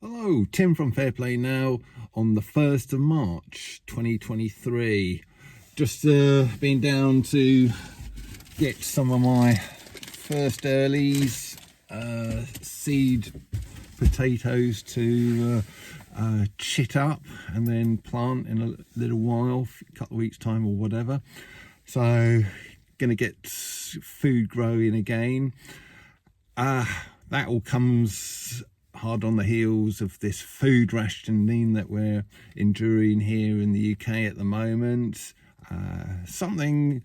Hello, Tim from Fair Play Now on the 1st of March 2023. Just been down to get some of my first earlies, seed potatoes to chit up and then plant in a little while, a couple of weeks time or whatever. So gonna get food growing again. That all comes hard on the heels of this food rationing that we're enduring here in the UK at the moment. Another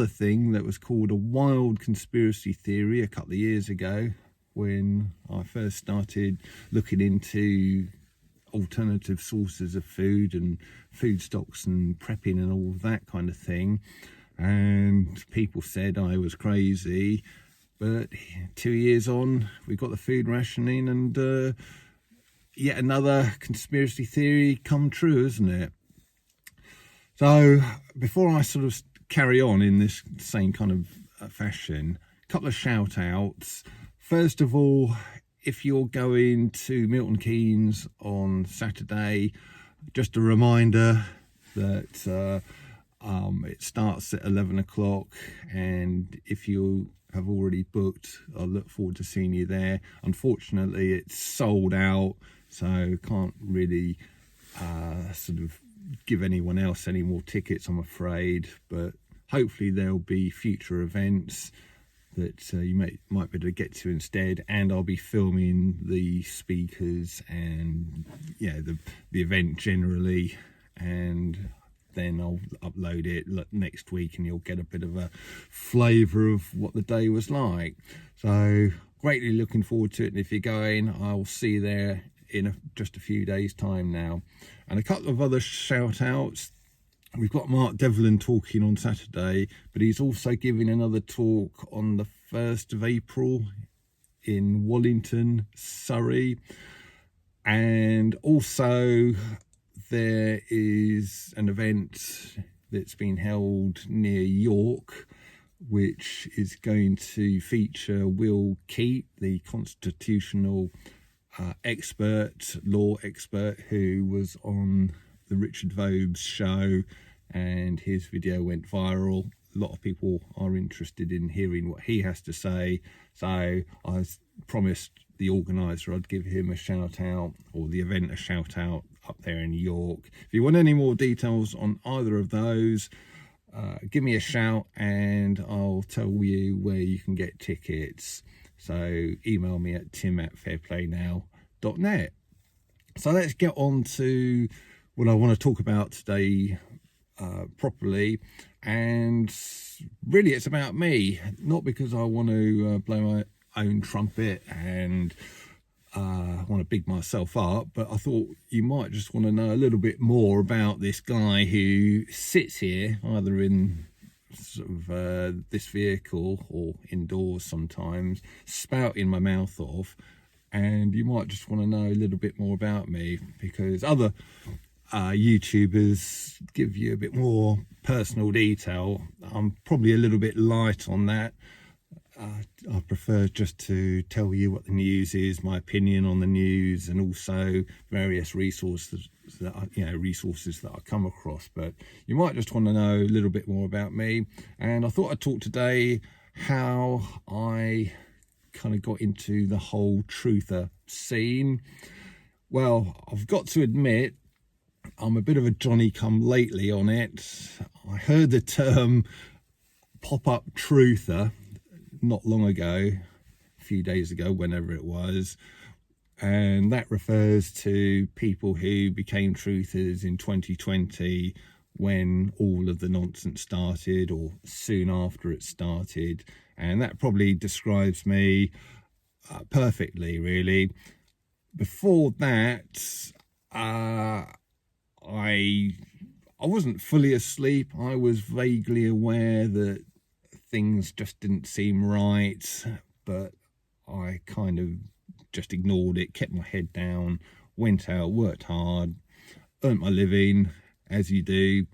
thing that was called a wild conspiracy theory a couple of years ago when I first started looking into alternative sources of food and food stocks and prepping and all that kind of thing. And people said I was crazy. But 2 years on, we got the food rationing and yet another conspiracy theory come true, isn't it? So before I sort of carry on in this same kind of fashion, a couple of shout outs. First of all, if you're going to Milton Keynes on Saturday, just a reminder that it starts at 11 o'clock, and if you have already booked, I look forward to seeing you there. Unfortunately, it's sold out, so can't really sort of give anyone else any more tickets, I'm afraid, but hopefully there'll be future events that you might be able to get to instead, and I'll be filming the speakers and the event generally, and then I'll upload it next week and you'll get a bit of a flavour of what the day was like. So greatly looking forward to it, and if you're going, I'll see you there in just a few days time now. And a couple of other shout outs. We've got Mark Devlin talking on Saturday, but he's also giving another talk on the 1st of April in Wallington, Surrey. And also there is an event that's been held near York, which is going to feature Will Keat, the constitutional law expert, who was on the Richard Vobes show, and his video went viral. A lot of people are interested in hearing what he has to say, so I promised the organizer I'd give him a shout out, or the event a shout out, up there in York. If you want any more details on either of those, give me a shout and I'll tell you where you can get tickets. So email me at tim@fairplaynow.net. So let's get on to what I want to talk about today properly, and really it's about me, not because I want to blow my own trumpet and want to big myself up, but I thought you might just want to know a little bit more about this guy who sits here either in sort of this vehicle or indoors sometimes, spouting my mouth off, and you might just want to know a little bit more about me, because other YouTubers give you a bit more personal detail. I'm probably a little bit light on that. I prefer just to tell you what the news is, my opinion on the news, and also various resources that I come across. But you might just want to know a little bit more about me. And I thought I'd talk today how I kind of got into the whole truther scene. Well, I've got to admit, I'm a bit of a Johnny come lately on it. I heard the term pop-up truther not long ago, a few days ago, whenever it was, and that refers to people who became truthers in 2020 when all of the nonsense started, or soon after it started, and that probably describes me perfectly, really. Before that, I wasn't fully asleep. I was vaguely aware that things just didn't seem right, but I kind of just ignored it, kept my head down, went out, worked hard, earned my living, as you do,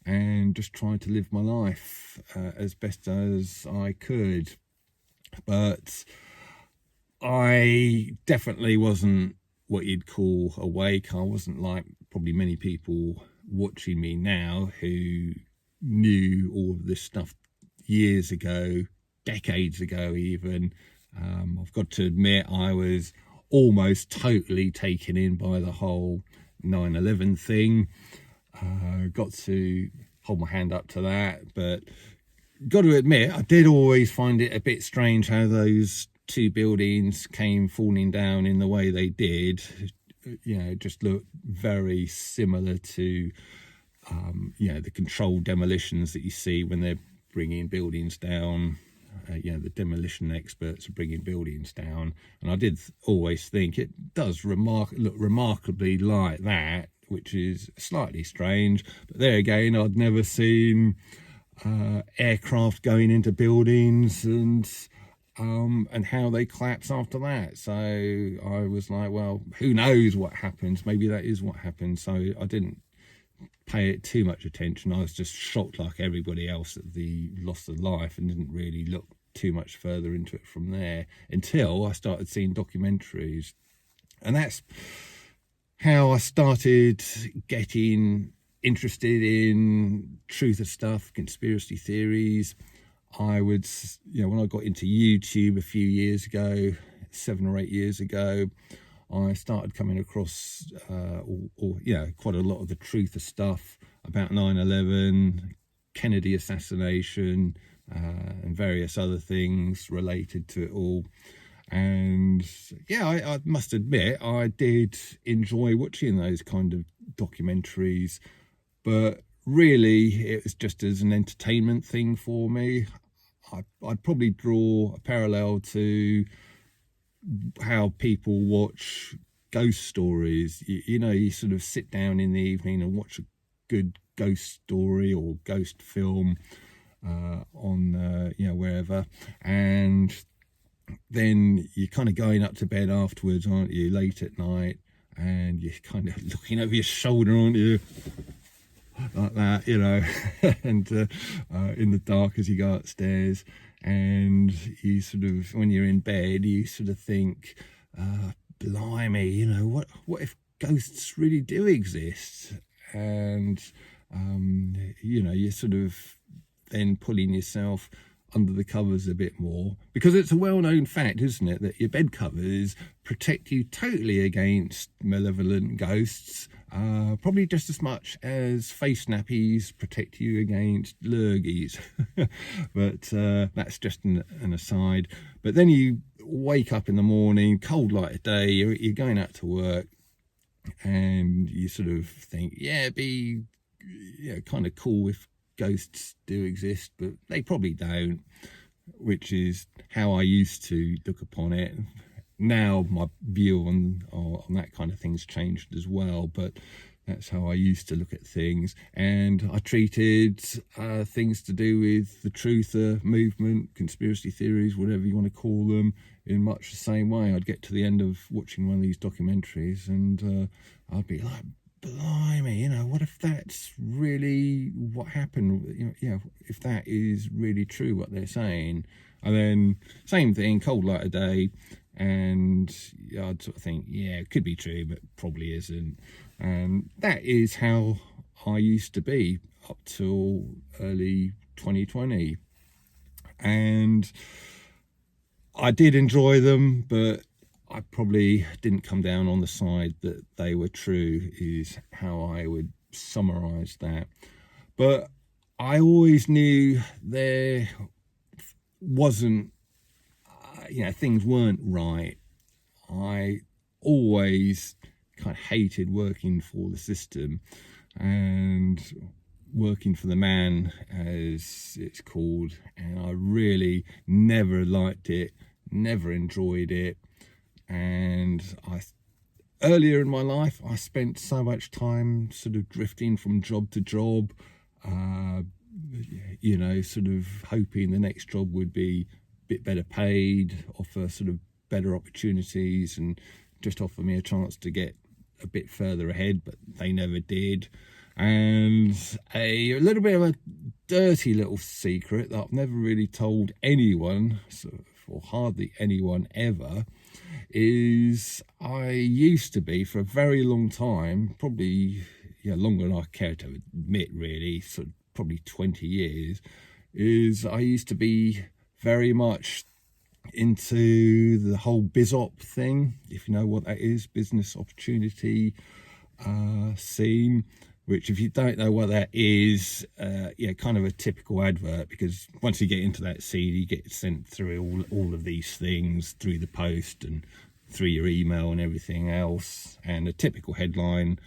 and just tried to live my life as best as I could. But I definitely wasn't what you'd call awake. I wasn't like probably many people watching me now who knew all of this stuff years ago, decades ago even. I've got to admit, I was almost totally taken in by the whole 9/11 thing. Got to hold my hand up to that, but got to admit, I did always find it a bit strange how those two buildings came falling down in the way they did. You know, just looked very similar to you know, the controlled demolitions that you see when they're bringing buildings down. You know, the demolition experts are bringing buildings down, and I did always think it does look remarkably like that, which is slightly strange. But there again, I'd never seen aircraft going into buildings and how they collapse after that. So I was like, well, who knows what happens? Maybe that is what happened. So I didn't pay it too much attention. I was just shocked like everybody else at the loss of life, and didn't really look too much further into it from there until I started seeing documentaries. And that's how I started getting interested in truth of stuff, conspiracy theories. I would, you know, when I got into YouTube a few years ago, 7 or 8 years ago, I started coming across, you know, quite a lot of the truth of stuff about 9/11, Kennedy assassination, and various other things related to it all. And yeah, I must admit, I did enjoy watching those kind of documentaries, but really it was just as an entertainment thing for me. I'd probably draw a parallel to how people watch ghost stories. You know, you sort of sit down in the evening and watch a good ghost story or ghost film on you know, wherever, and then you're kind of going up to bed afterwards, aren't you, late at night, and you're kind of looking over your shoulder, aren't you, like that, you know, and in the dark as you go upstairs, and you sort of, when you're in bed, you sort of think, blimey, you know, what if ghosts really do exist? And you know, you're sort of then pulling yourself under the covers a bit more, because it's a well-known fact, isn't it, that your bed covers protect you totally against malevolent ghosts, probably just as much as face nappies protect you against lurgies. But that's just an aside. But then you wake up in the morning, cold light of day, you're going out to work, and you sort of think, yeah, it'd be, you know, kind of cool if ghosts do exist, but they probably don't, which is how I used to look upon it. Now my view on that kind of thing's changed as well, but that's how I used to look at things. And I treated things to do with the truther movement, conspiracy theories, whatever you want to call them, in much the same way. I'd get to the end of watching one of these documentaries and I'd be like, blimey, you know, what if that's really what happened? You know, if that is really true what they're saying. And then same thing, cold light of day, and I'd sort of think, yeah, it could be true, but probably isn't. And that is how I used to be up till early 2020. And I did enjoy them, but I probably didn't come down on the side that they were true, is how I would summarize that. But I always knew there wasn't, you know, things weren't right. I always kind of hated working for the system and working for the man, as it's called, and I really never liked it, never enjoyed it. And earlier in my life, I spent so much time sort of drifting from job to job, you know, sort of hoping the next job would be a bit better paid, offer sort of better opportunities, and just offer me a chance to get a bit further ahead, but they never did. And a little bit of a dirty little secret that I've never really told anyone, sort of, or hardly anyone ever, is I used to be, for a very long time, probably longer than I care to admit really, sort of probably 20 years, is I used to be very much into the whole BizOp thing, if you know what that is, business opportunity scene, which, if you don't know what that is, kind of a typical advert, because once you get into that scene, you get sent through all of these things through the post and through your email and everything else. And a typical headline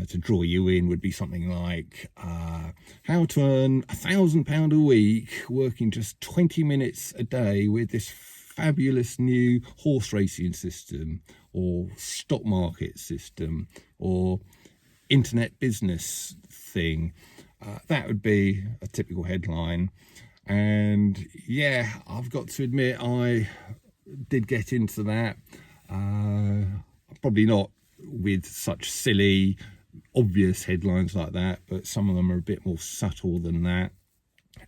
to draw you in would be something like how to earn £1,000 a week working just 20 minutes a day with this fabulous new horse racing system, or stock market system, or internet business thing. That would be a typical headline. And yeah, I've got to admit, I did get into that. Probably not with such silly, obvious headlines like that, but some of them are a bit more subtle than that.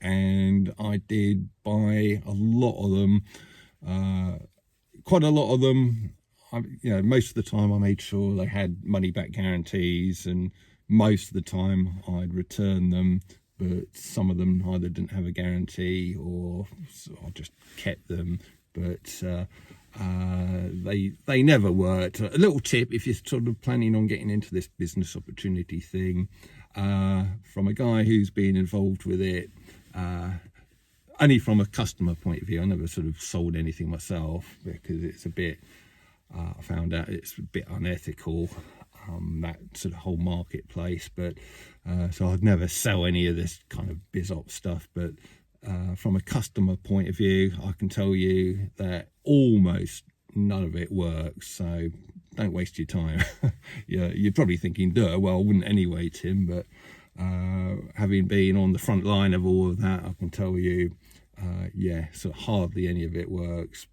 And I did buy a lot of them, quite a lot of them. Most of the time I made sure they had money back guarantees, and most of the time I'd return them, but some of them either didn't have a guarantee or I just kept them. But they never worked. A little tip, if you're sort of planning on getting into this business opportunity thing, from a guy who's been involved with it, only from a customer point of view. I never sort of sold anything myself, because it's a bit, I found out it's a bit unethical, that sort of whole marketplace. But so I'd never sell any of this kind of BizOp stuff. But from a customer point of view, I can tell you that almost none of it works. So don't waste your time. You're probably thinking, duh, well, I wouldn't anyway, Tim. But having been on the front line of all of that, I can tell you, so hardly any of it works.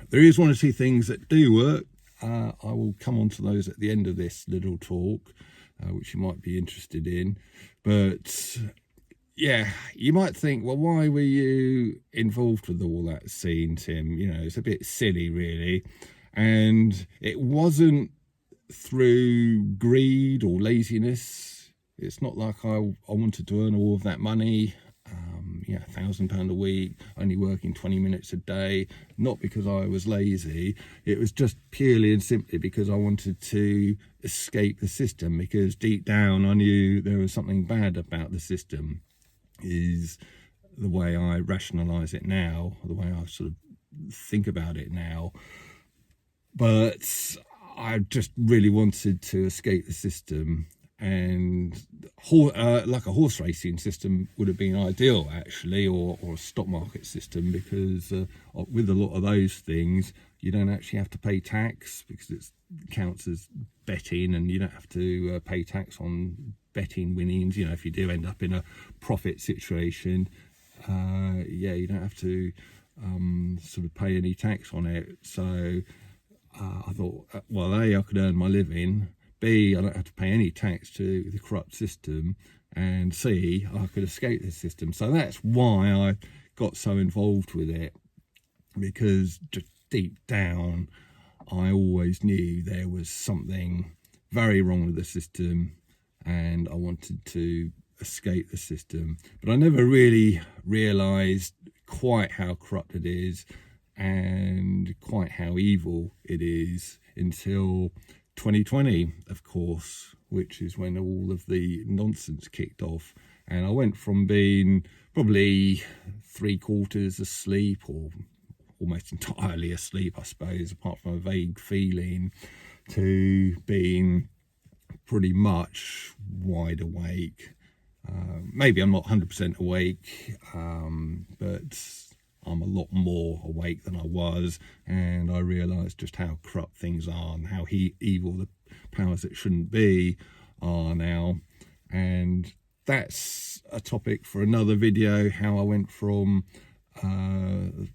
There is one or two things that do work. I will come on to those at the end of this little talk, which you might be interested in. But yeah, you might think, well, why were you involved with all that scene, Tim? It's a bit silly, really. And it wasn't through greed or laziness. It's not like I wanted to earn all of that money. £1,000 a week, only working 20 minutes a day, not because I was lazy. It was just purely and simply because I wanted to escape the system, because deep down I knew there was something bad about the system, is the way I rationalise it now, the way I sort of think about it now. But I just really wanted to escape the system. And like a horse racing system would have been ideal, actually, or a stock market system, because with a lot of those things, you don't actually have to pay tax, because it counts as betting, and you don't have to pay tax on betting winnings. If you do end up in a profit situation, you don't have to sort of pay any tax on it. So I thought, well, A, I could earn my living, B, I don't have to pay any tax to the corrupt system, and C, I could escape this system. So that's why I got so involved with it, because just deep down I always knew there was something very wrong with the system, and I wanted to escape the system. But I never really realised quite how corrupt it is and quite how evil it is until 2020, of course, which is when all of the nonsense kicked off. And I went from being probably 3/4 asleep, or almost entirely asleep, I suppose, apart from a vague feeling, to being pretty much wide awake. Maybe I'm not 100% awake, but I'm a lot more awake than I was, and I realised just how corrupt things are and how evil the powers that shouldn't be are now. And that's a topic for another video, how I went from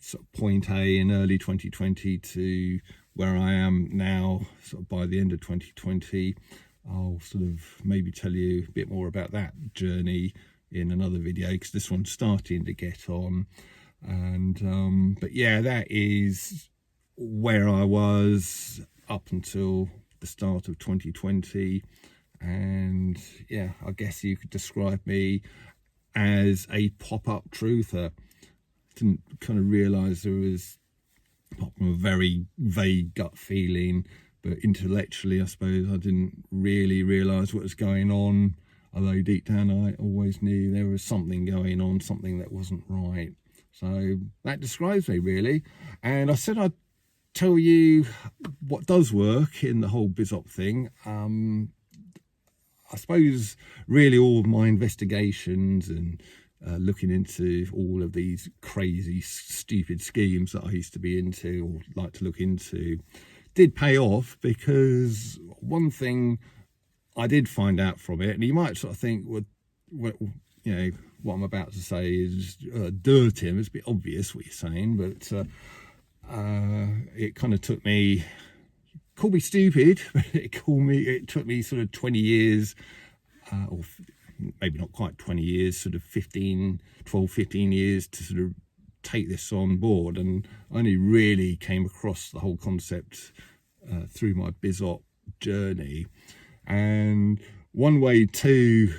sort of point A in early 2020 to where I am now, sort of by the end of 2020. I'll sort of maybe tell you a bit more about that journey in another video, because this one's starting to get on. And but yeah, that is where I was up until the start of 2020. And yeah, I guess you could describe me as a pop-up truther. Didn't kind of realize there was, apart from a very vague gut feeling, but intellectually I suppose I didn't really realize what was going on, although deep down I always knew there was something going on, something that wasn't right. So that describes me really. And I said I'd tell you what does work in the whole BizOp thing. I suppose really all of my investigations and looking into all of these crazy, stupid schemes that I used to be into or like to look into did pay off, because one thing I did find out from it, and you might sort of think, well, you know, what I'm about to say is dirty, and it's a bit obvious what you're saying, but it kind of took me, called me stupid, but it took me sort of 20 years, or maybe not quite 20 years, sort of 12, 15 years to sort of take this on board. And I only really came across the whole concept through my BizOp journey. And one way to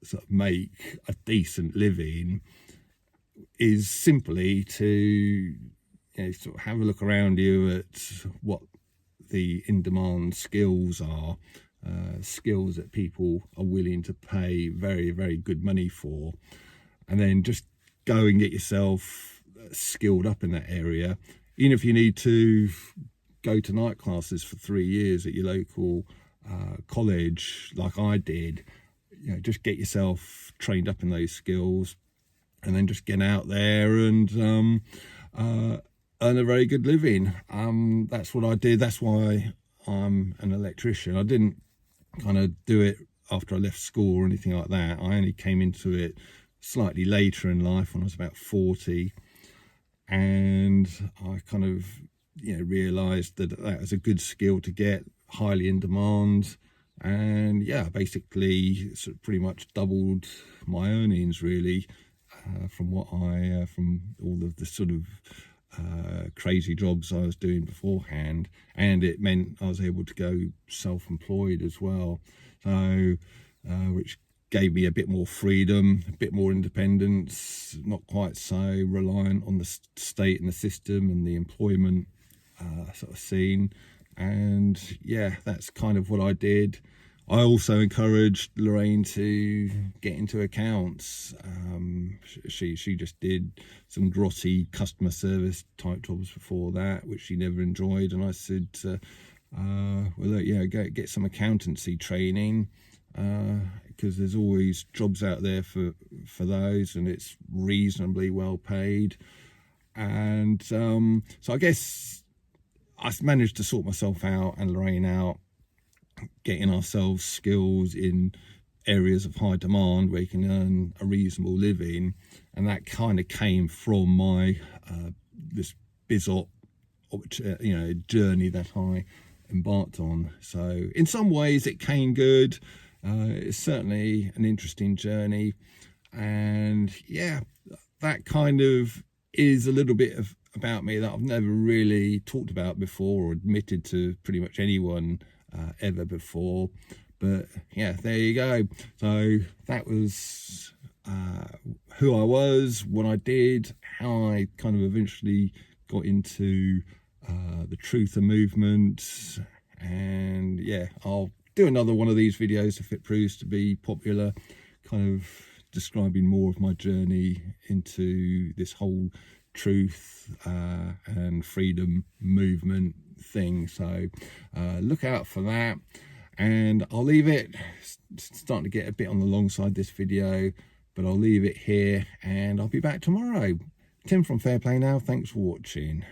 sort of make a decent living is simply to, you know, sort of have a look around you at what the in-demand skills are, skills that people are willing to pay very, very good money for, and then just go and get yourself skilled up in that area. Even if you need to go to night classes for 3 years at your local college, like I did, you know, just get yourself trained up in those skills, and then just get out there and earn a very good living. That's what I did. That's why I'm an electrician. I didn't kind of do it after I left school or anything like that. I only came into it slightly later in life, when I was about 40, and I kind of, you know, realized that that was a good skill to get, highly in demand. And yeah, basically sort of pretty much doubled my earnings really, from what from all of the sort of crazy jobs I was doing beforehand. And it meant I was able to go self-employed as well, so which gave me a bit more freedom, a bit more independence, not quite so reliant on the state and the system and the employment sort of scene. And yeah, that's kind of what I did. I also encouraged Lorraine to get into accounts. She just did some grotty customer service type jobs before that, which she never enjoyed. And I said, well, look, yeah, get some accountancy training, because there's always jobs out there for those, and it's reasonably well paid. And so I guess I managed to sort myself out and Lorraine out, getting ourselves skills in areas of high demand where you can earn a reasonable living. And that kind of came from my this BizOp you know, journey that I embarked on. So in some ways it came good. It's certainly an interesting journey, and yeah, that kind of is a little bit of about me that I've never really talked about before or admitted to pretty much anyone ever before. But yeah, there you go. So that was who I was, what I did, how I kind of eventually got into the truther movement. And yeah, I'll do another one of these videos if it proves to be popular, kind of describing more of my journey into this whole truth and freedom movement thing. So look out for that, and I'll leave it. It's starting to get a bit on the long side, this video, but I'll leave it here, and I'll be back tomorrow. Tim from Fairplay Now, thanks for watching.